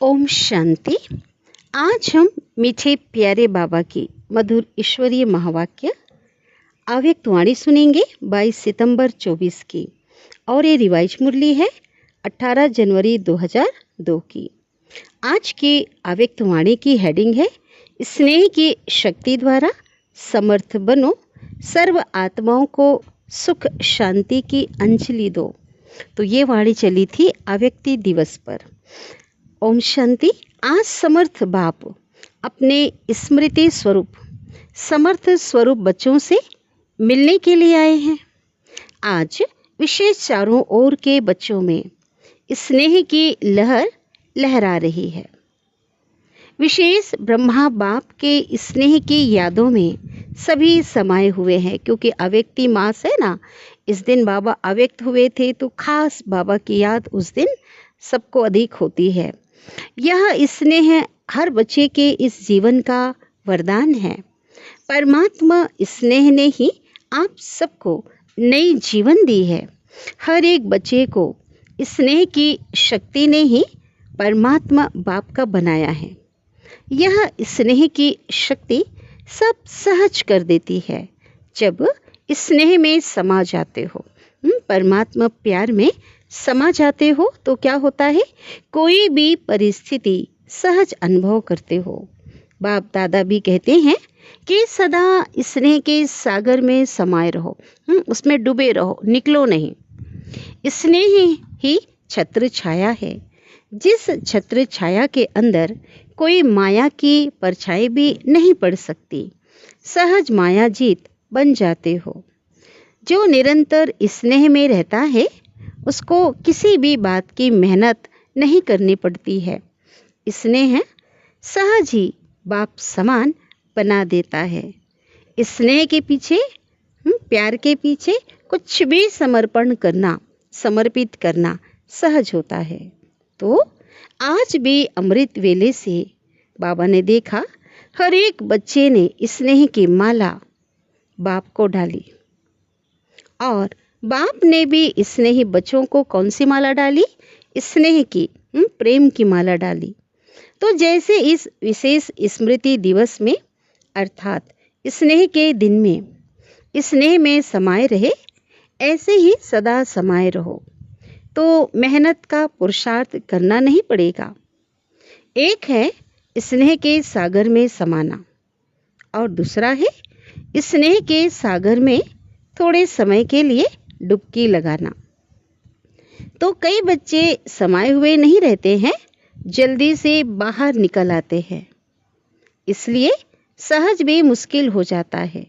ओम शांति। आज हम मीठे प्यारे बाबा की मधुर ईश्वरीय महावाक्य अव्यक्तवाणी सुनेंगे 22 सितंबर 24 की, और ये रिवाइज मुरली है 18 जनवरी 2002 की। आज की अव्यक्तवाणी की हेडिंग है स्नेह की शक्ति द्वारा समर्थ बनो, सर्व आत्माओं को सुख शांति की अंजलि दो। तो ये वाणी चली थी अव्यक्ति दिवस पर। ओम शांति। आज समर्थ बाप अपने स्मृति स्वरूप समर्थ स्वरूप बच्चों से मिलने के लिए आए हैं। आज विशेष चारों ओर के बच्चों में स्नेह की लहर लहरा रही है। विशेष ब्रह्मा बाप के स्नेह की यादों में सभी समाये हुए हैं, क्योंकि अव्यक्ति मास है ना। इस दिन बाबा अव्यक्त हुए थे, तो खास बाबा की याद उस दिन सबको अधिक होती है। यह स्नेह हर बच्चे के इस जीवन का वरदान है। परमात्मा स्नेह ने ही आप सबको नई जीवन दी है। हर एक बच्चे को स्नेह की शक्ति ने ही परमात्मा बाप का बनाया है। यह स्नेह की शक्ति सब सहज कर देती है जब स्नेह में समा जाते हो। परमात्मा प्यार में समा जाते हो तो क्या होता है, कोई भी परिस्थिति सहज अनुभव करते हो। बाप दादा भी कहते हैं कि सदा स्नेह के सागर में समाये रहो, उसमें डूबे रहो, निकलो नहीं। स्नेह ही छत्र छाया है। जिस छत्र छाया के अंदर कोई माया की परछाई भी नहीं पड़ सकती, सहज माया जीत बन जाते हो। जो निरंतर स्नेह में रहता है उसको किसी भी बात की मेहनत नहीं करनी पड़ती है। स्नेह सहज ही बाप समान बना देता है। स्नेह के पीछे, प्यार के पीछे कुछ भी समर्पण करना, समर्पित करना सहज होता है। तो आज भी अमृत वेले से बाबा ने देखा हर एक बच्चे ने स्नेह की माला बाप को डाली, और बाप ने भी स्नेही बच्चों को कौन सी माला डाली? स्नेह की, प्रेम की माला डाली। तो जैसे इस विशेष स्मृति दिवस में अर्थात स्नेह के दिन में स्नेह में समाये रहे, ऐसे ही सदा समाये रहो। तो मेहनत का पुरुषार्थ करना नहीं पड़ेगा। एक है स्नेह के सागर में समाना, और दूसरा है स्नेह के सागर में थोड़े समय के लिए डुबकी लगाना। तो कई बच्चे समाये हुए नहीं रहते हैं, जल्दी से बाहर निकल आते हैं, इसलिए सहज भी मुश्किल हो जाता है।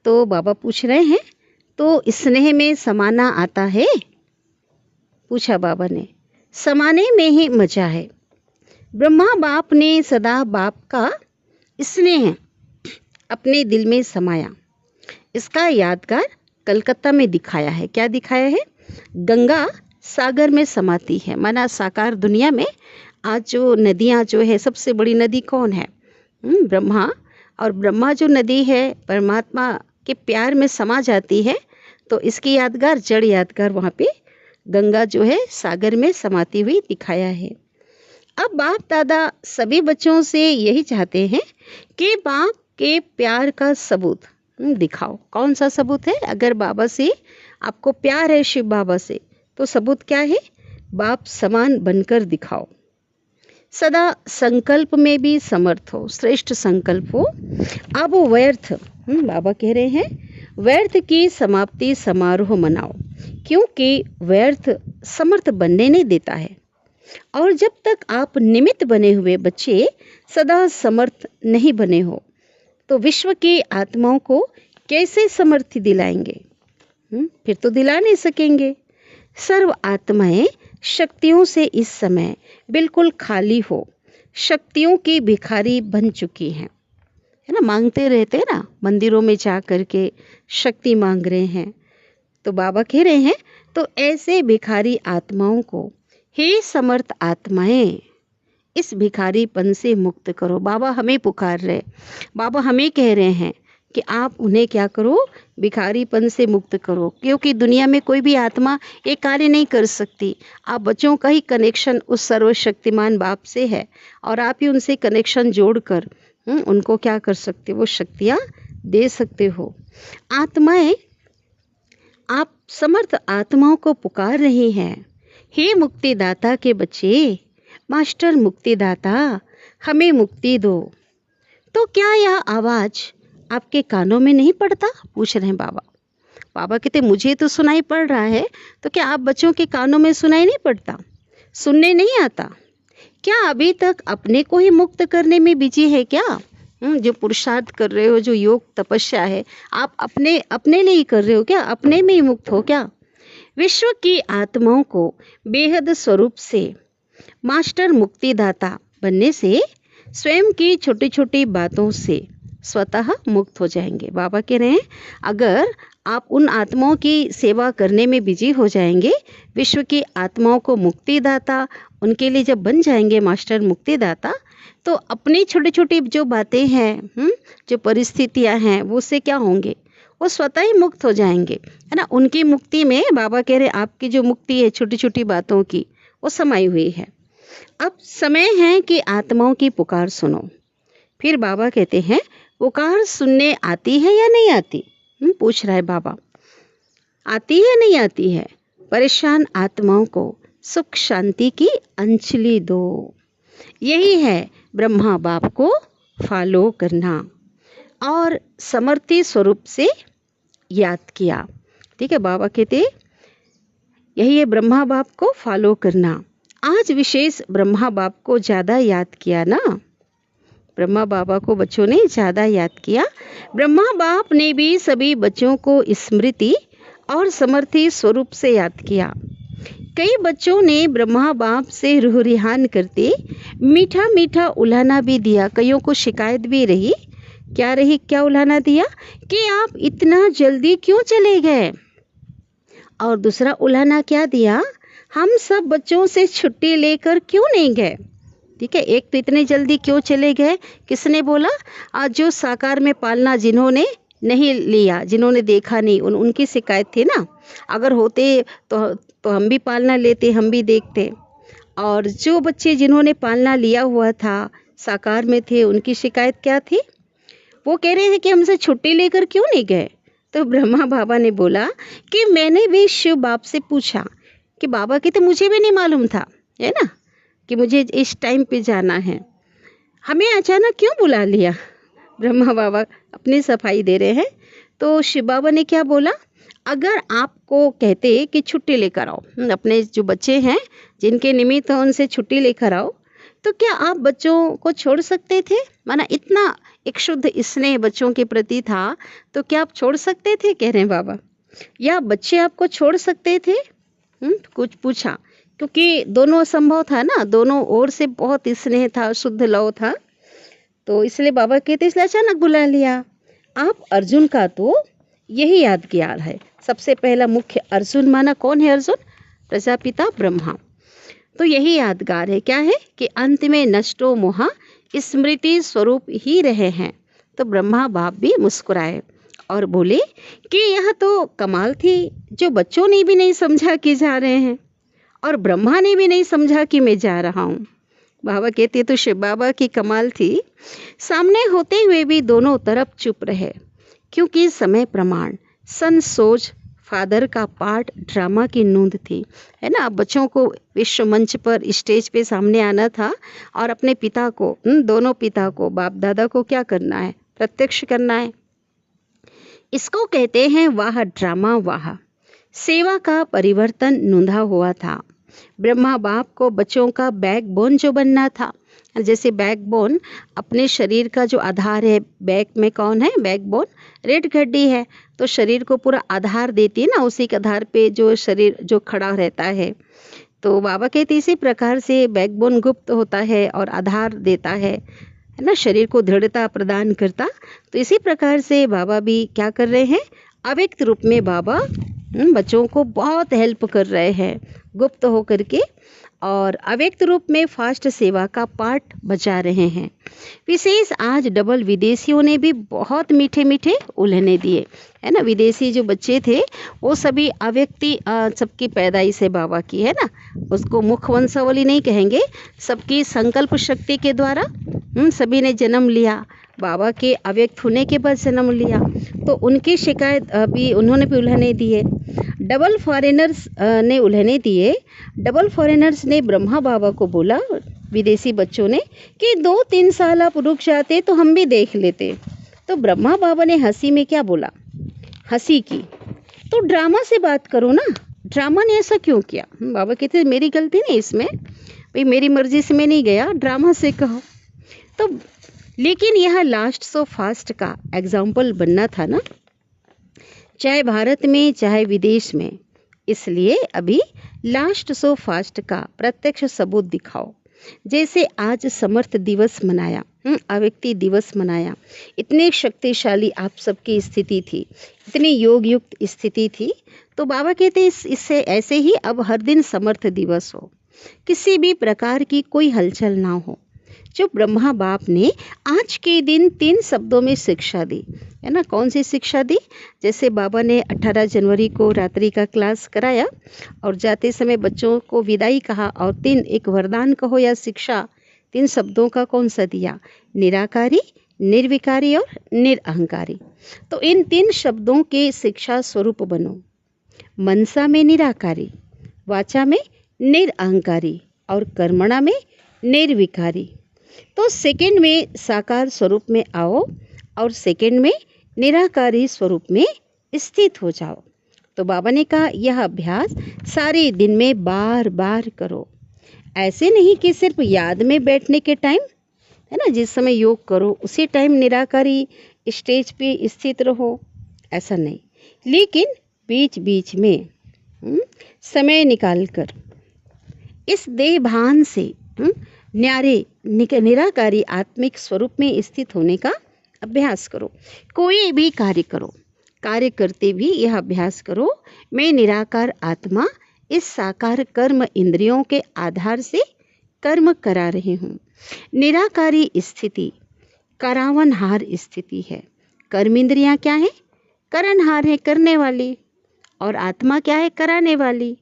तो बाबा पूछ रहे हैं, तो स्नेह में समाना आता है? पूछा बाबा ने। समाने में ही मजा है। ब्रह्मा बाप ने सदा बाप का स्नेह अपने दिल में समाया। इसका यादगार कलकत्ता में दिखाया है। क्या दिखाया है? गंगा सागर में समाती है, माना साकार दुनिया में आज जो नदियाँ जो है, सबसे बड़ी नदी कौन है? ब्रह्मा। और ब्रह्मा जो नदी है परमात्मा के प्यार में समा जाती है, तो इसकी यादगार, जड़ यादगार वहाँ पे गंगा जो है सागर में समाती हुई दिखाया है। अब बाप दादा सभी बच्चों से यही चाहते हैं कि बाप के प्यार का सबूत दिखाओ। कौन सा सबूत है? अगर बाबा से आपको प्यार है, शिव बाबा से, तो सबूत क्या है? बाप समान बनकर दिखाओ। सदा संकल्प में भी समर्थ हो, श्रेष्ठ संकल्प हो। अब व्यर्थ, बाबा कह रहे हैं, व्यर्थ की समाप्ति समारोह मनाओ, क्योंकि व्यर्थ समर्थ बनने नहीं देता है। और जब तक आप निमित्त बने हुए बच्चे सदा समर्थ नहीं बने हो, तो विश्व की आत्माओं को कैसे समर्थी दिलाएंगे? फिर तो दिला नहीं सकेंगे। सर्व आत्माएं शक्तियों से इस समय बिल्कुल खाली हो, शक्तियों की भिखारी बन चुकी हैं, है ना। मांगते रहते हैं ना, मंदिरों में जा करके शक्ति मांग रहे हैं। तो बाबा कह रहे हैं, तो ऐसे भिखारी आत्माओं को, हे समर्थ आत्माएं, इस भिखारीपन से मुक्त करो। बाबा हमें पुकार रहे, बाबा हमें कह रहे हैं कि आप उन्हें क्या करो, भिखारीपन से मुक्त करो, क्योंकि दुनिया में कोई भी आत्मा ये कार्य नहीं कर सकती। आप बच्चों का ही कनेक्शन उस सर्वशक्तिमान बाप से है और आप ही उनसे कनेक्शन जोड़कर उनको क्या कर सकते, वो शक्तियाँ दे सकते हो। आत्माएं, आप समर्थ आत्माओं को पुकार रही हैं, हे मुक्तिदाता के बच्चे, मास्टर मुक्तिदाता, हमें मुक्ति दो। तो क्या यह आवाज़ आपके कानों में नहीं पड़ता, पूछ रहे हैं बाबा। बाबा कहते मुझे तो सुनाई पड़ रहा है, तो क्या आप बच्चों के कानों में सुनाई नहीं पड़ता, सुनने नहीं आता क्या? अभी तक अपने को ही मुक्त करने में बिजी है क्या? जो पुरुषार्थ कर रहे हो, जो योग तपस्या है, आप अपने लिए ही कर रहे हो क्या? अपने में ही मुक्त हो क्या? विश्व की आत्माओं को बेहद स्वरूप से मास्टर मुक्तिदाता बनने से स्वयं की छोटी छोटी बातों से स्वतः मुक्त हो जाएंगे। बाबा कह रहे हैं अगर आप उन आत्माओं की सेवा करने में बिजी हो जाएंगे, विश्व की आत्माओं को मुक्तिदाता उनके लिए जब बन जाएंगे मास्टर मुक्तिदाता, तो अपनी छोटी छोटी जो बातें हैं, जो परिस्थितियां हैं, वो उससे क्या होंगे, वो स्वतः ही मुक्त हो जाएंगे, है ना। उनकी मुक्ति में बाबा कह रहे आपकी जो मुक्ति है छोटी छोटी बातों की, वो समाई हुई है। अब समय है कि आत्माओं की पुकार सुनो। फिर बाबा कहते हैं पुकार सुनने आती है या नहीं आती, पूछ रहा है बाबा। आती है नहीं आती है? परेशान आत्माओं को सुख शांति की अंजलि दो। यही है ब्रह्मा बाप को फॉलो करना और समर्थी स्वरूप से याद किया। ठीक है, बाबा कहते यही है ब्रह्मा बाप को फॉलो करना। आज विशेष ब्रह्मा बाप को ज़्यादा याद किया ना, ब्रह्मा बाबा को बच्चों ने ज़्यादा याद किया। ब्रह्मा बाप ने भी सभी बच्चों को स्मृति और समर्थी स्वरूप से याद किया। कई बच्चों ने ब्रह्मा बाप से रूह रिहान करते मीठा मीठा उलाहना भी दिया। कईयों को शिकायत भी रही, क्या उलाहना दिया कि आप इतना जल्दी क्यों चले गए। और दूसरा उलाहना क्या दिया, हम सब बच्चों से छुट्टी लेकर क्यों नहीं गए। ठीक है, एक तो इतने जल्दी क्यों चले गए, किसने बोला, आज जो साकार में पालना जिन्होंने नहीं लिया, जिन्होंने देखा नहीं, उनकी शिकायत थी ना। अगर होते तो हम भी पालना लेते, हम भी देखते। और जो बच्चे जिन्होंने पालना लिया हुआ था, साकार में थे, उनकी शिकायत क्या थी, वो कह रहे थे कि हमसे छुट्टी लेकर क्यों नहीं गए। तो ब्रह्मा बाबा ने बोला कि मैंने भी शिव बाप से पूछा कि बाबा की तो मुझे भी नहीं मालूम था, है ना, कि मुझे इस टाइम पे जाना है, हमें अचानक क्यों बुला लिया। ब्रह्मा बाबा अपनी सफाई दे रहे हैं। तो शिव बाबा ने क्या बोला, अगर आपको कहते कि छुट्टी लेकर आओ, अपने जो बच्चे हैं जिनके निमित्त उनसे छुट्टी लेकर आओ, तो क्या आप बच्चों को छोड़ सकते थे। माना इतना एक शुद्ध स्नेह बच्चों के प्रति था, तो क्या आप छोड़ सकते थे, कह रहे हैं बाबा, या बच्चे आपको छोड़ सकते थे। कुछ पूछा, क्योंकि दोनों असंभव था ना, दोनों ओर से बहुत स्नेह था, शुद्ध लव था। तो इसलिए बाबा कहते इसलिए अचानक बुला लिया। आप अर्जुन का तो यही यादगार है। सबसे पहला मुख्य अर्जुन माना कौन है, अर्जुन प्रजापिता ब्रह्मा। तो यही यादगार है, क्या है कि अंत में नष्टो मोहा स्मृति स्वरूप ही रहे हैं। तो ब्रह्मा बाप भी मुस्कुराए और बोले कि यह तो कमाल थी, जो बच्चों ने भी नहीं समझा कि जा रहे हैं और ब्रह्मा ने भी नहीं समझा कि मैं जा रहा हूँ। बाबा कहते तो शिव बाबा की कमाल थी, सामने होते हुए भी दोनों तरफ चुप रहे, क्योंकि समय प्रमाण सन सोच फादर का पार्ट ड्रामा की नूंद थी, है ना। अब बच्चों को विश्व मंच पर स्टेज पे सामने आना था और अपने पिता को, दोनों पिता को, बाप दादा को क्या करना है, प्रत्यक्ष करना है। इसको कहते हैं वाह ड्रामा, वाह सेवा का परिवर्तन नूंधा हुआ था। ब्रह्मा बाप को बच्चों का बैकबोन जो बनना था, जैसे बैकबोन अपने शरीर का जो आधार है, बैक में कौन है, बैकबोन रेड हड्डी है, तो शरीर को पूरा आधार देती है ना, उसी के आधार पे जो शरीर जो खड़ा रहता है। तो बाबा कहते इसी प्रकार से बैकबोन गुप्त होता है और आधार देता है ना, शरीर को दृढ़ता प्रदान करता। तो इसी प्रकार से बाबा भी क्या कर रहे हैं, अव्यक्त रूप में बाबा बच्चों को बहुत हेल्प कर रहे हैं गुप्त होकर के। और अव्यक्त रूप में फास्ट सेवा का पाठ बजा रहे हैं। विशेष आज डबल विदेशियों ने भी बहुत मीठे मीठे उल्हने दिए, है ना। विदेशी जो बच्चे थे वो सभी अव्यक्ति सबकी पैदाइश है बाबा की, है ना। उसको मुख वंशावली नहीं कहेंगे, सबकी संकल्प शक्ति के द्वारा सभी ने जन्म लिया। बाबा के अव्यक्त होने के बाद जन्म लिया, तो उनकी शिकायत भी उन्होंने भी उल्हने दिए। डबल फॉरेनर्स ने उल्हने दिए। डबल फॉरेनर्स ने ब्रह्मा बाबा को बोला, विदेशी बच्चों ने, कि 2-3 साल आप रुक जाते तो हम भी देख लेते। तो ब्रह्मा बाबा ने हंसी में क्या बोला, हंसी की, तो ड्रामा से बात करो ना, ड्रामा ने ऐसा क्यों किया। बाबा कहते मेरी गलती नहीं इसमें, भाई मेरी मर्जी से मैं नहीं गया, ड्रामा से कहो। तो लेकिन यह लास्ट सो फास्ट का एग्जाम्पल बनना था ना, चाहे भारत में चाहे विदेश में। इसलिए अभी लास्ट सो फास्ट का प्रत्यक्ष सबूत दिखाओ। जैसे आज समर्थ दिवस मनाया, अव्यक्ति दिवस मनाया, इतने शक्तिशाली आप सबकी स्थिति थी, इतनी योग युक्त स्थिति थी, तो बाबा कहते इससे ऐसे ही अब हर दिन समर्थ दिवस हो, किसी भी प्रकार की कोई हलचल ना हो। जो ब्रह्मा बाप ने आज के दिन 3 शब्दों में शिक्षा दी, है ना। कौन सी शिक्षा दी, जैसे बाबा ने 18 जनवरी को रात्रि का क्लास कराया और जाते समय बच्चों को विदाई कहा, और 3 एक वरदान कहो या शिक्षा 3 शब्दों का कौन सा दिया, निराकारी, निर्विकारी और निरअहंकारी। तो इन 3 शब्दों के शिक्षा स्वरूप बनो। मनसा में निराकारी, वाचा में निरअहंकारी और कर्मणा में निर्विकारी। तो सेकंड में साकार स्वरूप में आओ और सेकंड में निराकारी स्वरूप में स्थित हो जाओ। तो बाबा ने कहा यह अभ्यास सारे दिन में बार बार करो। ऐसे नहीं कि सिर्फ याद में बैठने के टाइम, है ना, जिस समय योग करो उसी टाइम निराकारी स्टेज पे स्थित रहो, ऐसा नहीं। लेकिन बीच बीच में समय निकाल कर इस देह भान से न्यारे निराकारी आत्मिक स्वरूप में स्थित होने का अभ्यास करो। कोई भी कार्य करो, कार्य करते भी यह अभ्यास करो, मैं निराकार आत्मा इस साकार कर्म इंद्रियों के आधार से कर्म करा रही हूँ। निराकारी स्थिति करावनहार स्थिति है। कर्म इंद्रियाँ क्या है, करनहार है, करने वाली, और आत्मा क्या है, कराने वाली।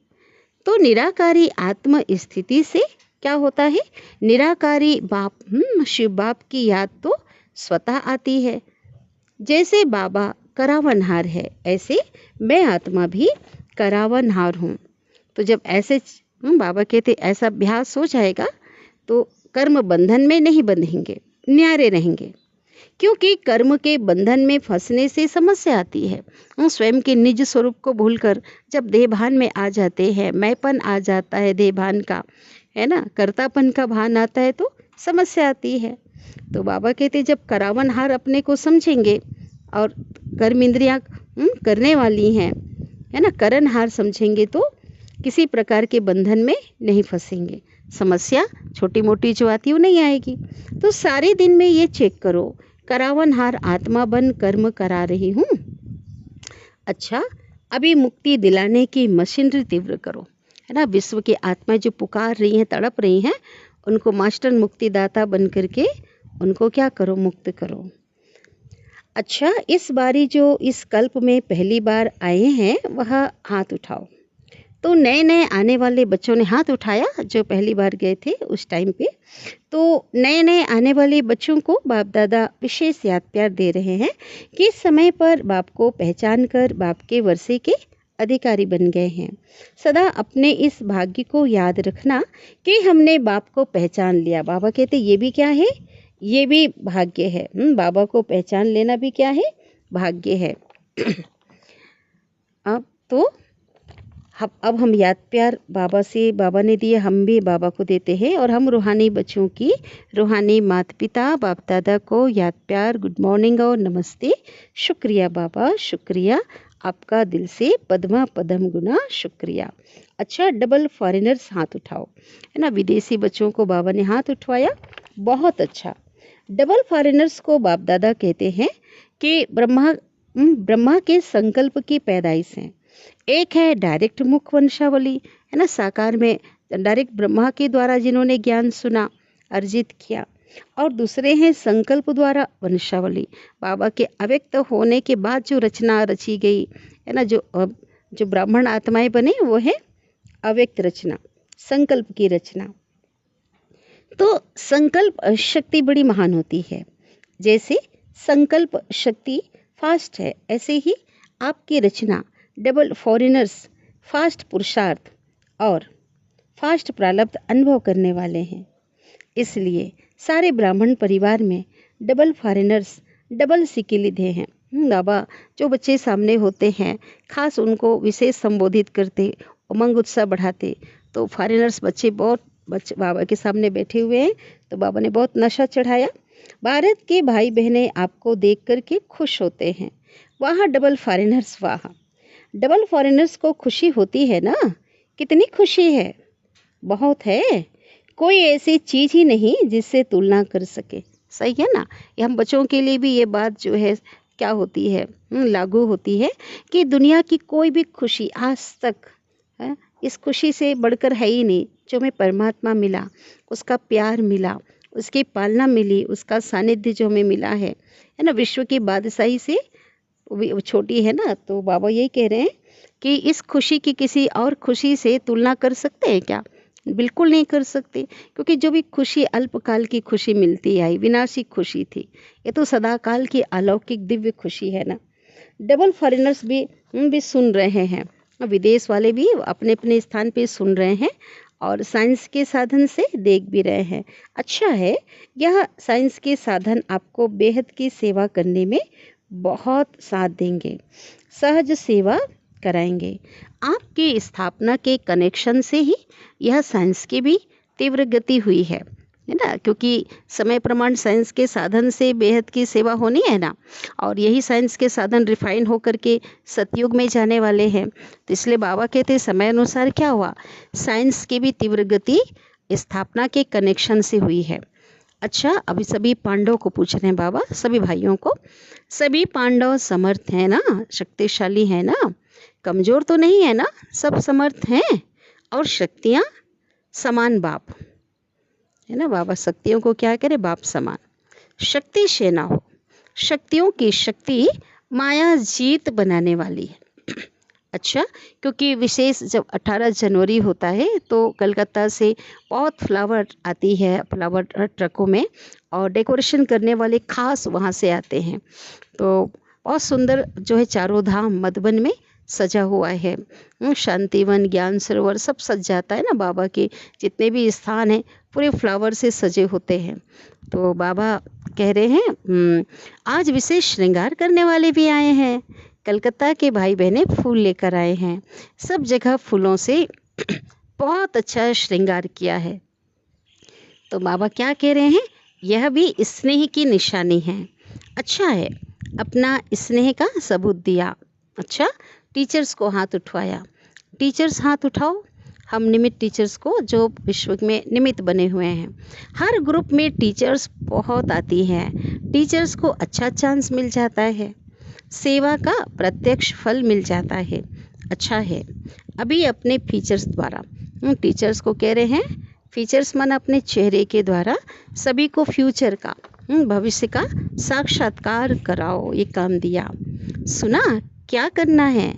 तो निराकारी आत्म स्थिति से क्या होता है, निराकारी बाप शिव बाप की याद तो स्वतः आती है। जैसे बाबा करावनहार है, ऐसे मैं आत्मा भी करावनहार हूँ। तो जब ऐसे बाबा कहते ऐसा अभ्यास हो जाएगा तो कर्म बंधन में नहीं बंधेंगे, न्यारे रहेंगे। क्योंकि कर्म के बंधन में फंसने से समस्या आती है। स्वयं के निज स्वरूप को भूलकर जब देहभान में आ जाते हैं, मैंपन आ जाता है देहभान का, है ना, कर्तापन का भान आता है तो समस्या आती है। तो बाबा कहते जब करावनहार अपने को समझेंगे और कर्म इंद्रियाँ करने वाली हैं, है ना, करनहार समझेंगे तो किसी प्रकार के बंधन में नहीं फंसेंगे। समस्या छोटी मोटी जो आती है वो नहीं आएगी। तो सारे दिन में ये चेक करो, करावनहार आत्मा बन कर्म करा रही हूँ। अच्छा, अभी मुक्ति दिलाने की मशीनरी तीव्र करो, है ना। विश्व की आत्मा जो पुकार रही हैं, तड़प रही हैं, उनको मास्टर मुक्तिदाता बन करके उनको क्या करो, मुक्त करो। अच्छा, इस बारी जो इस कल्प में पहली बार आए हैं वह हाथ उठाओ। तो नए नए आने वाले बच्चों ने हाथ उठाया जो पहली बार गए थे उस टाइम पे। तो नए नए आने वाले बच्चों को बाप दादा विशेष याद प्यार दे रहे हैं कि समय पर बाप को पहचान कर बाप के वर्षे के अधिकारी बन गए हैं। सदा अपने इस भाग्य को याद रखना कि हमने बाप को पहचान लिया। बाबा कहते ये भी क्या है, ये भी भाग्य है। बाबा को पहचान लेना भी क्या है, भाग्य है। अब हम याद प्यार बाबा से, बाबा ने दिए, हम भी बाबा को देते हैं। और हम रूहानी बच्चों की, रूहानी माता पिता बाप दादा को याद प्यार, गुड मॉर्निंग और नमस्ते। शुक्रिया बाबा, शुक्रिया आपका दिल से पद्मा पदम गुना शुक्रिया। अच्छा, डबल फॉरेनर्स हाथ उठाओ, है ना। विदेशी बच्चों को बाबा ने हाथ उठवाया, बहुत अच्छा। डबल फॉरेनर्स को बाप दादा कहते हैं कि ब्रह्मा के संकल्प की पैदाइश हैं। एक है डायरेक्ट मुख वंशावली, है ना, साकार में डायरेक्ट ब्रह्मा के द्वारा जिन्होंने ज्ञान सुना, अर्जित किया। और दूसरे हैं संकल्प द्वारा वंशावली, बाबा के अव्यक्त होने के बाद जो रचना रची गई है ना, जो ब्राह्मण आत्माएं बने वो है अव्यक्त रचना, संकल्प की रचना। तो संकल्प शक्ति बड़ी महान होती है। जैसे संकल्प शक्ति फास्ट है, ऐसे ही आपकी रचना डबल फॉरेनर्स फास्ट पुरुषार्थ और फास्ट प्रारब्ध अनुभव करने वाले हैं। इसलिए सारे ब्राह्मण परिवार में डबल फॉरेनर्स डबल सिकिलिधे हैं। बाबा जो बच्चे सामने होते हैं, खास उनको विशेष संबोधित करते, उमंग उत्साह बढ़ाते। तो फॉरेनर्स बच्चे बाबा के सामने बैठे हुए हैं, तो बाबा ने बहुत नशा चढ़ाया। भारत के भाई बहनें आपको देख करके खुश होते हैं। वहाँ डबल फॉरेनर्स, वहाँ डबल फॉरेनर्स को खुशी होती है ना, कितनी खुशी है, बहुत है। कोई ऐसी चीज़ ही नहीं जिससे तुलना कर सके। सही है ना। ये हम बच्चों के लिए भी ये बात जो है क्या होती है, लागू होती है कि दुनिया की कोई भी खुशी आज तक है, इस खुशी से बढ़कर है ही नहीं। जो हमें परमात्मा मिला, उसका प्यार मिला, उसकी पालना मिली, उसका सानिध्य जो हमें मिला है ना, विश्व की बादशाही से वो छोटी है ना। तो बाबा यही कह रहे हैं कि इस खुशी की किसी और खुशी से तुलना कर सकते हैं क्या? बिल्कुल नहीं कर सकते, क्योंकि जो भी खुशी अल्पकाल की खुशी मिलती आई, विनाशी खुशी थी, ये तो सदाकाल की अलौकिक दिव्य खुशी है ना। डबल फॉरेनर्स भी सुन रहे हैं, विदेश वाले भी अपने अपने स्थान पे सुन रहे हैं और साइंस के साधन से देख भी रहे हैं। अच्छा है, यह साइंस के साधन आपको बेहद की सेवा करने में बहुत साथ देंगे, सहज सेवा कराएंगे। आपकी स्थापना के कनेक्शन से ही यह साइंस की भी तीव्र गति हुई है ना, क्योंकि समय प्रमाण साइंस के साधन से बेहद की सेवा होनी है ना, और यही साइंस के साधन रिफाइन होकर के सतयुग में जाने वाले हैं। तो इसलिए बाबा कहते हैं समय अनुसार क्या हुआ, साइंस की भी तीव्र गति स्थापना के कनेक्शन से हुई है। अच्छा, अभी सभी पांडवों को पूछ रहे हैं बाबा, सभी भाइयों को, सभी पांडव समर्थ हैं ना, शक्तिशाली हैं ना, कमजोर तो नहीं है ना, सब समर्थ हैं और शक्तियाँ समान बाप है ना। बाबा शक्तियों को क्या करे, बाप समान। शक्ति से ना हो, शक्तियों की शक्ति माया जीत बनाने वाली है। अच्छा, क्योंकि विशेष जब 18 जनवरी होता है तो कलकत्ता से बहुत फ्लावर आती है, फ्लावर ट्रकों में, और डेकोरेशन करने वाले खास वहाँ से आते हैं। तो बहुत सुंदर जो है चारों धाम मधुबन में सजा हुआ है। शांतिवन, ज्ञान सरोवर सब सज जाता है ना। बाबा के जितने भी स्थान हैं पूरे फ्लावर से सजे होते हैं। तो बाबा कह रहे हैं आज विशेष श्रृंगार करने वाले भी आए हैं। कलकत्ता के भाई बहनें फूल लेकर आए हैं, सब जगह फूलों से बहुत अच्छा श्रृंगार किया है। तो बाबा क्या कह रहे हैं, यह भी स्नेह की निशानी है। अच्छा है, अपना स्नेह का सबूत दिया। अच्छा, टीचर्स को हाथ उठवाया, टीचर्स हाथ उठाओ। हम निमित्त टीचर्स को जो विश्व में निमित्त बने हुए हैं, हर ग्रुप में टीचर्स बहुत आती हैं, टीचर्स को अच्छा चांस मिल जाता है, सेवा का प्रत्यक्ष फल मिल जाता है। अच्छा है, अभी अपने फीचर्स द्वारा, टीचर्स को कह रहे हैं, फीचर्स मन अपने चेहरे के द्वारा सभी को फ्यूचर का, भविष्य का साक्षात्कार कराओ। ये काम दिया, सुना क्या करना है।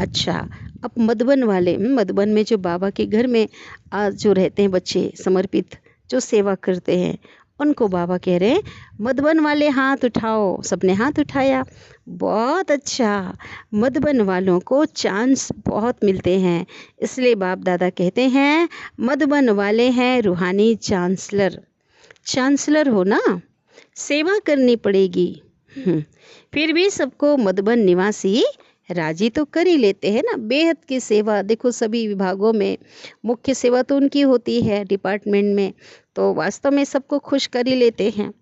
अच्छा, अब मधुबन वाले, मधुबन में जो बाबा के घर में जो रहते हैं बच्चे समर्पित जो सेवा करते हैं, उनको बाबा कह रहे हैं मधुबन वाले हाथ उठाओ। सबने हाथ उठाया, बहुत अच्छा। मधुबन वालों को चांस बहुत मिलते हैं, इसलिए बाप दादा कहते हैं मधुबन वाले हैं रूहानी चांसलर। चांसलर हो ना, सेवा करनी पड़ेगी। फिर भी सबको मधुबन निवासी राजी तो कर ही लेते हैं ना। बेहद की सेवा, देखो सभी विभागों में मुख्य सेवा तो उनकी होती है डिपार्टमेंट में, तो वास्तव में सबको खुश कर ही लेते हैं।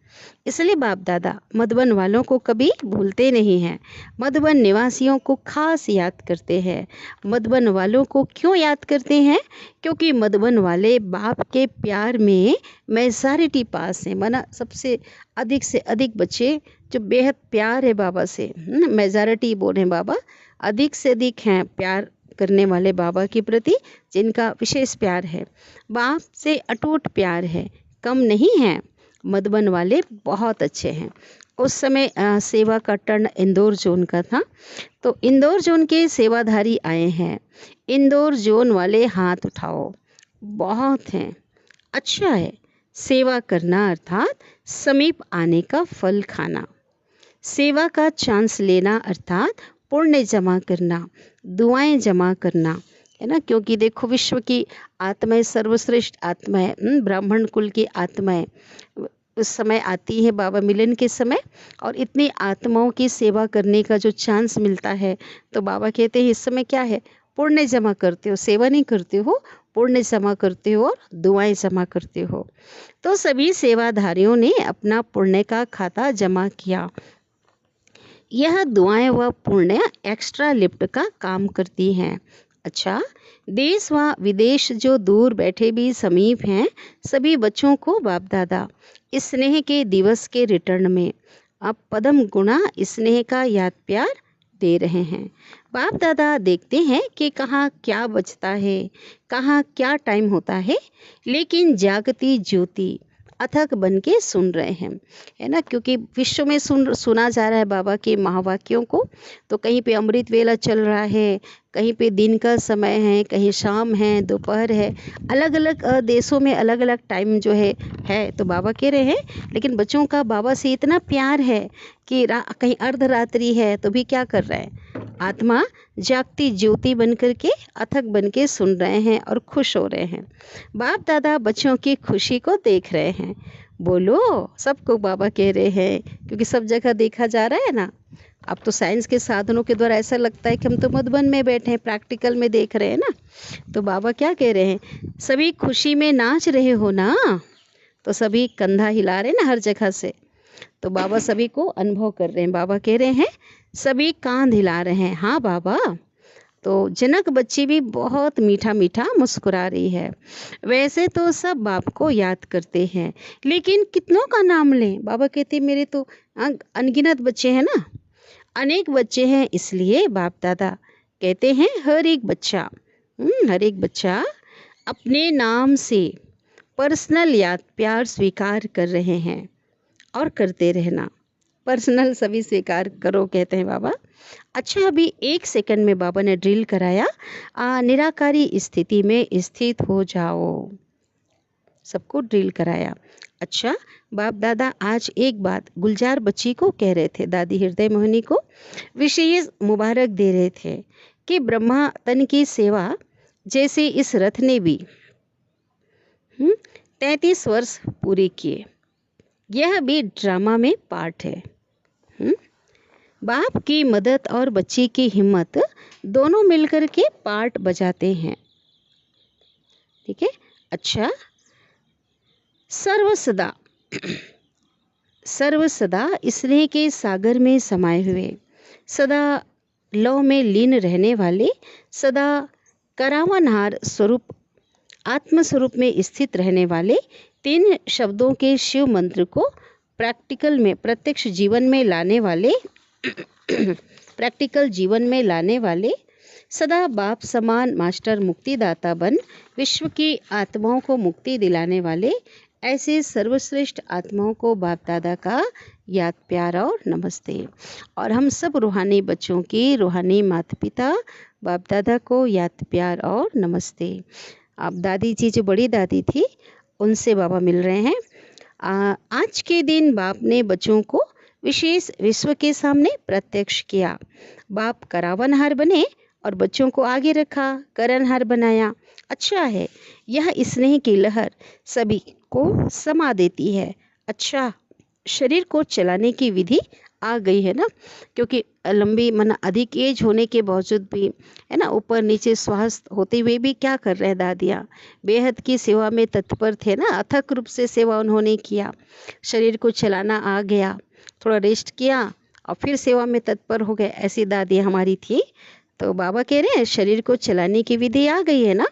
इसलिए बाप दादा मधुबन वालों को कभी भूलते नहीं हैं, मधुबन निवासियों को खास याद करते हैं। मधुबन वालों को क्यों याद करते हैं, क्योंकि मधुबन वाले बाप के प्यार में मेजॉरिटी पास हैं, माना सबसे अधिक से अधिक बच्चे जो बेहद प्यार है बाबा से, मेजॉरिटी बोल रहे हैं बाबा, अधिक से अधिक हैं प्यार करने वाले बाबा के प्रति जिनका विशेष प्यार है, बाप से अटूट प्यार है, कम नहीं है। मधुबन वाले बहुत अच्छे हैं। उस समय सेवा का टर्न इंदौर जोन का था, तो इंदौर जोन के सेवाधारी आए हैं। इंदौर जोन वाले हाथ उठाओ, बहुत हैं, अच्छा है। सेवा करना अर्थात समीप आने का फल खाना, सेवा का चांस लेना अर्थात पुण्य जमा करना, दुआएं जमा करना, है ना। क्योंकि देखो, विश्व की आत्माएं सर्वश्रेष्ठ आत्माएं, ब्राह्मण कुल की आत्माएं उस समय आती है बाबा मिलन के समय, और इतनी आत्माओं की सेवा करने का जो चांस मिलता है, तो बाबा कहते हैं इस समय क्या है, पुण्य जमा करते हो, सेवा नहीं करते हो, पुण्य जमा करते हो और दुआएं जमा करते हो। तो सभी सेवाधारियों ने अपना पुण्य का खाता जमा किया। यह दुआएं व पुण्य एक्स्ट्रा लिफ्ट का काम करती हैं। अच्छा, देश व विदेश जो दूर बैठे भी समीप हैं, सभी बच्चों को बाप दादा स्नेह के दिवस के रिटर्न में अब पदम गुणा स्नेह का याद प्यार दे रहे हैं। बाप दादा देखते हैं कि कहाँ क्या बचता है, कहाँ क्या टाइम होता है, लेकिन जागती ज्योति अथक बन के सुन रहे हैं, है ना। क्योंकि विश्व में सुना जा रहा है बाबा के महावाक्यों को, तो कहीं पे अमृत वेला चल रहा है, कहीं पे दिन का समय है, कहीं शाम है, दोपहर है, अलग अलग देशों में अलग अलग टाइम जो है। तो बाबा कह रहे हैं, लेकिन बच्चों का बाबा से इतना प्यार है कि कहीं अर्धरात्रि है तो भी क्या कर रहे हैं, आत्मा जागती ज्योति बन करके अथक बन के सुन रहे हैं और खुश हो रहे हैं। बाप दादा बच्चों की खुशी को देख रहे हैं। बोलो, सबको बाबा कह रहे हैं, क्योंकि सब जगह देखा जा रहा है ना। अब तो साइंस के साधनों के द्वारा ऐसा लगता है कि हम तो मधुबन में बैठे हैं, प्रैक्टिकल में देख रहे हैं ना। तो बाबा क्या कह रहे हैं, सभी खुशी में नाच रहे हो ना, तो सभी कंधा हिला रहे हैं ना हर जगह से। तो बाबा सभी को अनुभव कर रहे हैं। बाबा कह रहे हैं सभी कांध हिला रहे हैं। हाँ बाबा। तो जनक बच्ची भी बहुत मीठा मीठा मुस्कुरा रही है। वैसे तो सब बाप को याद करते हैं, लेकिन कितनों का नाम लें। बाबा कहते मेरे तो अनगिनत बच्चे हैं ना, अनेक बच्चे हैं, इसलिए बाप दादा कहते हैं हर एक बच्चा अपने नाम से पर्सनल याद प्यार स्वीकार कर रहे हैं और करते रहना। पर्सनल सभी स्वीकार करो, कहते हैं बाबा। अच्छा, अभी 1 सेकंड में बाबा ने ड्रिल कराया, निराकारी स्थिति में स्थित हो जाओ, सबको ड्रिल कराया। अच्छा, बाप दादा आज एक बात गुलजार बच्ची को कह रहे थे, दादी हृदय मोहिनी को विशेष मुबारक दे रहे थे कि ब्रह्मा तन की सेवा जैसे इस रथ ने भी 33 वर्ष पूरे किए, यह भी ड्रामा में पार्ट है। बाप की मदद और बच्ची की हिम्मत दोनों मिलकर के पार्ट बजाते हैं, ठीक है। अच्छा, सर्व सदा स्नेह के सागर में समाये हुए, सदा लव में लीन रहने वाले, सदा करावनहार स्वरूप आत्म स्वरूप में स्थित रहने वाले 3 शब्दों के शिव मंत्र को प्रत्यक्ष जीवन में लाने वाले, सदा बाप समान मास्टर मुक्तिदाता बन विश्व की आत्माओं को मुक्ति दिलाने वाले, ऐसे सर्वश्रेष्ठ आत्माओं को बाप दादा का याद प्यार और नमस्ते। और हम सब रूहानी बच्चों की रूहानी माता पिता बाप दादा को याद प्यार और नमस्ते। अब दादी जी जो बड़ी दादी थी, उनसे बाबा मिल रहे हैं। आज के दिन बाप ने बच्चों को विशेष विश्व के सामने प्रत्यक्ष किया। बाप करावनहार बने और बच्चों को आगे रखा, करणहार बनाया। अच्छा है, यह स्नेह की लहर सभी को समा देती है। अच्छा, शरीर को चलाने की विधि आ गई है ना, क्योंकि लंबी अधिक एज होने के बावजूद भी, है ना, ऊपर नीचे स्वास्थ्य होते हुए भी क्या कर रहे हैं दादियाँ, बेहद की सेवा में तत्पर थे ना, अथक रूप से सेवा उन्होंने किया। शरीर को चलाना आ गया, थोड़ा रेस्ट किया और फिर सेवा में तत्पर हो गए, ऐसी दादियाँ हमारी थी। तो बाबा कह रहे हैं शरीर को चलाने की विधि आ गई है ना,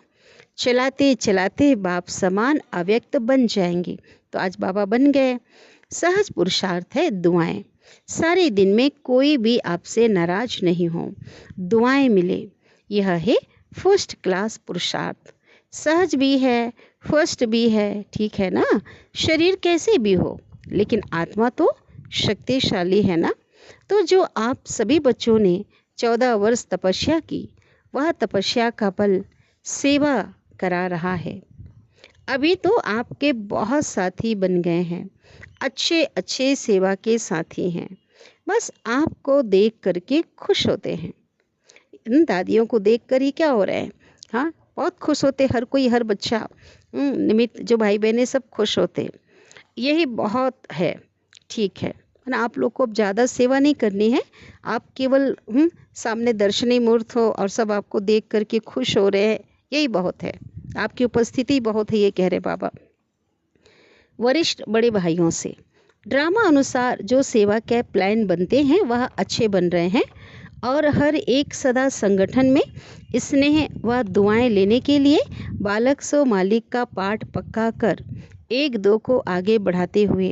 चलाते चलाते बाप समान अव्यक्त बन जाएंगे। तो आज बाबा बन गए। सहज पुरुषार्थ है दुआएं, सारे दिन में कोई भी आपसे नाराज नहीं हो, दुआएं मिले, यह है फर्स्ट क्लास पुरुषार्थ। सहज भी है, फर्स्ट भी है, ठीक है ना। शरीर कैसे भी हो, लेकिन आत्मा तो शक्तिशाली है ना। तो जो आप सभी बच्चों ने 14 वर्ष तपस्या की, वह तपस्या का फल सेवा करा रहा है। अभी तो आपके बहुत साथी बन गए हैं, अच्छे अच्छे सेवा के साथी हैं। बस आपको देख करके खुश होते हैं। इन दादियों को देख कर ही क्या हो रहा है, हाँ, बहुत खुश होते हर कोई, हर बच्चा, निमित्त जो भाई बहनें सब खुश होते। यही बहुत है, ठीक है ना। आप लोग को अब ज़्यादा सेवा नहीं करनी है। आप केवल सामने दर्शनीय मूर्त हो और सब आपको देख करके खुश हो रहे हैं, यही बहुत है। आपकी उपस्थिति बहुत है, ये कह रहे बाबा। वरिष्ठ बड़े भाइयों से ड्रामा अनुसार जो सेवा के प्लान बनते हैं वह अच्छे बन रहे हैं, और हर एक सदा संगठन में स्नेह व दुआएं लेने के लिए बालक सो मालिक का पाठ पक्का कर एक दो को आगे बढ़ाते हुए,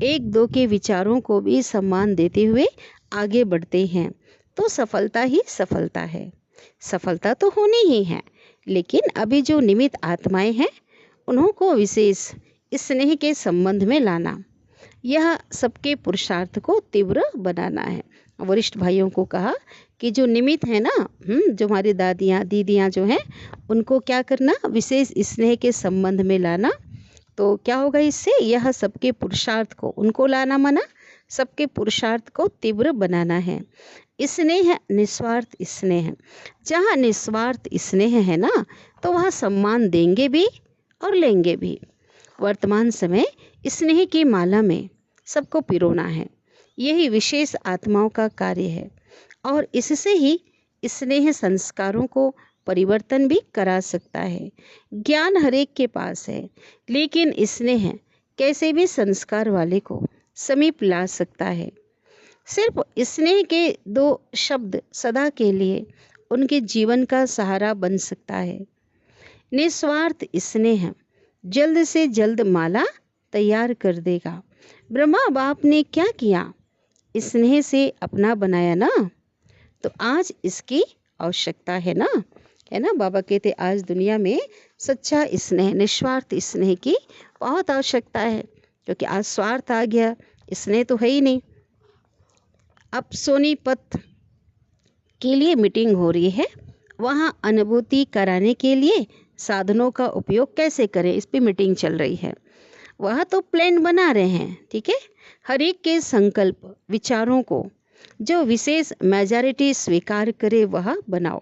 एक दो के विचारों को भी सम्मान देते हुए आगे बढ़ते हैं तो सफलता ही सफलता है। सफलता तो होनी ही है, लेकिन अभी जो निमित्त आत्माएं हैं उन्हों को विशेष स्नेह के संबंध में लाना, यह सबके पुरुषार्थ को तीव्र बनाना है। वरिष्ठ भाइयों को कहा कि जो निमित्त है ना, जो हमारी दादियाँ दीदियाँ जो हैं, उनको क्या करना, विशेष स्नेह के संबंध में लाना। तो क्या होगा इससे, यह सबके पुरुषार्थ को, उनको लाना मना सबके पुरुषार्थ को तीव्र बनाना है। स्नेह निस्वार्थ स्नेह, जहाँ निस्वार्थ स्नेह है ना, तो वहाँ सम्मान देंगे भी और लेंगे भी। वर्तमान समय स्नेह की माला में सबको पिरोना है, यही विशेष आत्माओं का कार्य है। और इससे ही स्नेह संस्कारों को परिवर्तन भी करा सकता है। ज्ञान हरेक के पास है, लेकिन स्नेह कैसे भी संस्कार वाले को समीप ला सकता है। सिर्फ स्नेह के 2 शब्द सदा के लिए उनके जीवन का सहारा बन सकता है। निस्वार्थ स्नेह जल्द से जल्द माला तैयार कर देगा। ब्रह्मा बाप ने क्या किया, स्नेह से अपना बनाया ना, तो आज इसकी आवश्यकता है ना। बाबा कहते आज दुनिया में सच्चा स्नेह, निस्वार्थ स्नेह की बहुत आवश्यकता है, क्योंकि आज स्वार्थ आ गया, स्नेह तो है ही नहीं। अब सोनीपत के लिए मीटिंग हो रही है, वहाँ अनुभूति कराने के लिए साधनों का उपयोग कैसे करें, इस पे मीटिंग चल रही है। वह तो प्लान बना रहे हैं, ठीक है। हर एक के संकल्प विचारों को जो विशेष मेजॉरिटी स्वीकार करे वह बनाओ।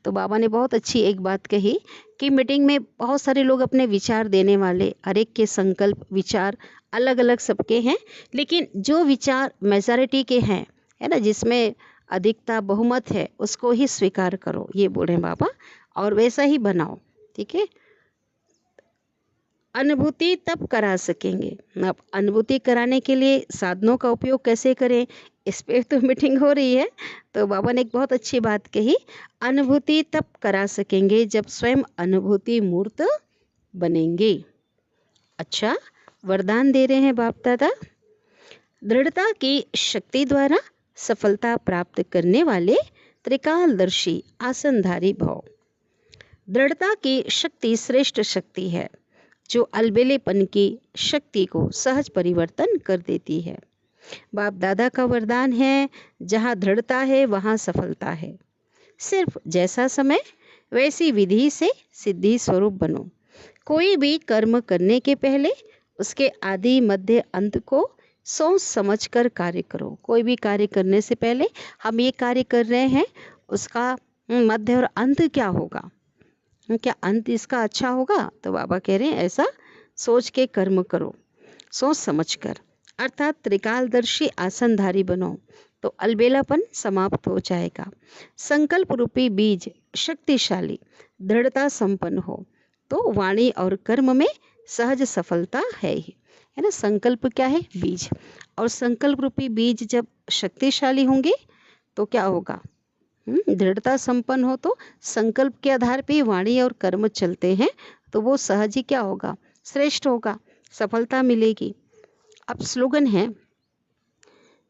तो बाबा ने बहुत अच्छी एक बात कही कि मीटिंग में बहुत सारे लोग अपने विचार देने वाले, हर एक के संकल्प विचार अलग अलग सबके हैं, लेकिन जो विचार मेजॉरिटी के हैं, है ना, जिसमें अधिकता बहुमत है, उसको ही स्वीकार करो, ये बोल रहे हैं बाबा, और वैसा ही बनाओ, ठीक है। अनुभूति तब करा सकेंगे। अब अनुभूति कराने के लिए साधनों का उपयोग कैसे करें, इस पे तो मीटिंग हो रही है। तो बाबा ने एक बहुत अच्छी बात कही, अनुभूति तब करा सकेंगे जब स्वयं अनुभूति मूर्त बनेंगे। अच्छा, वरदान दे रहे हैं बाप दादा। दृढ़ता की शक्ति द्वारा सफलता प्राप्त करने वाले त्रिकालदर्शी आसनधारी भव। दृढ़ता की शक्ति श्रेष्ठ शक्ति है, जो अलबेलेपन की शक्ति को सहज परिवर्तन कर देती है। बाप दादा का वरदान है, जहाँ दृढ़ता है वहाँ सफलता है। सिर्फ जैसा समय वैसी विधि से सिद्धि स्वरूप बनो। कोई भी कर्म करने के पहले उसके आदि मध्य अंत को सोच समझ कर कार्य करो। कोई भी कार्य करने से पहले हम ये कार्य कर रहे हैं, उसका मध्य और अंत क्या होगा, क्या अंत इसका अच्छा होगा। तो बाबा कह रहे हैं ऐसा सोच के कर्म करो, सोच समझकर, अर्थात त्रिकालदर्शी आसनधारी बनो, तो अलबेलापन समाप्त हो जाएगा। संकल्प रूपी बीज शक्तिशाली दृढ़ता संपन्न हो, तो वाणी और कर्म में सहज सफलता है ही, है ना। संकल्प क्या है, बीज, और संकल्प रूपी बीज जब शक्तिशाली होंगे तो क्या होगा, दृढ़ता संपन्न हो, तो संकल्प के आधार पे वाणी और कर्म चलते हैं, तो वो सहज ही क्या होगा, श्रेष्ठ होगा, सफलता मिलेगी। अब स्लोगन है,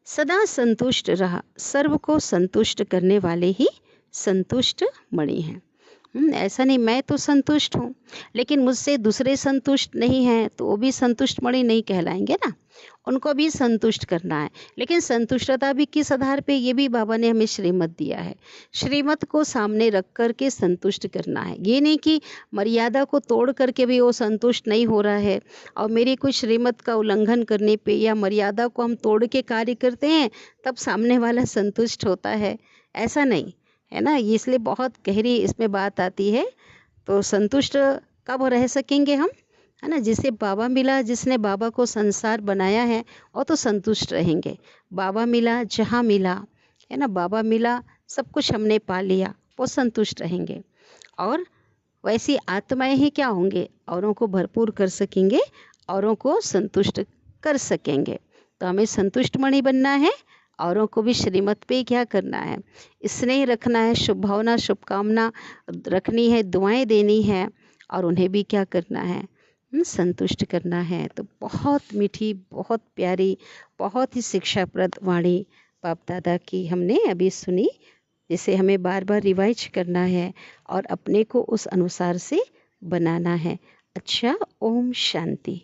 सदा संतुष्ट रहा, सर्व को संतुष्ट करने वाले ही संतुष्ट मणि हैं। ऐसा नहीं मैं तो संतुष्ट हूँ, लेकिन मुझसे दूसरे संतुष्ट नहीं हैं तो वो भी संतुष्ट मणि नहीं कहलाएंगे ना। उनको भी संतुष्ट करना है, लेकिन संतुष्टता भी किस आधार पे, ये भी बाबा ने हमें श्रीमत दिया है। श्रीमत को सामने रख कर के संतुष्ट करना है। ये नहीं कि मर्यादा को तोड़ करके भी वो संतुष्ट नहीं हो रहा है और मेरी कोई श्रीमत का उल्लंघन करने पे या मर्यादा को हम तोड़ के कार्य करते हैं तब सामने वाला संतुष्ट होता है, ऐसा नहीं है ना। ये इसलिए बहुत गहरी इसमें बात आती है। तो संतुष्ट कब रह सकेंगे हम, है ना, जिसे बाबा मिला, जिसने बाबा को संसार बनाया है, और तो संतुष्ट रहेंगे। बाबा मिला जहाँ मिला, है ना, बाबा मिला सब कुछ हमने पा लिया, वो संतुष्ट रहेंगे। और वैसी आत्माएं ही क्या होंगे, औरों को भरपूर कर सकेंगे, औरों को संतुष्ट कर सकेंगे। तो हमें संतुष्ट मणि बनना है, औरों को भी श्रीमत पे क्या करना है, स्नेह रखना है, शुभ भावना शुभकामना रखनी है, दुआएं देनी है, और उन्हें भी क्या करना है, संतुष्ट करना है। तो बहुत मीठी, बहुत प्यारी, बहुत ही शिक्षाप्रद वाणी बाप दादा की हमने अभी सुनी, जिसे हमें बार बार रिवाइज करना है और अपने को उस अनुसार से बनाना है। अच्छा, ओम शांति।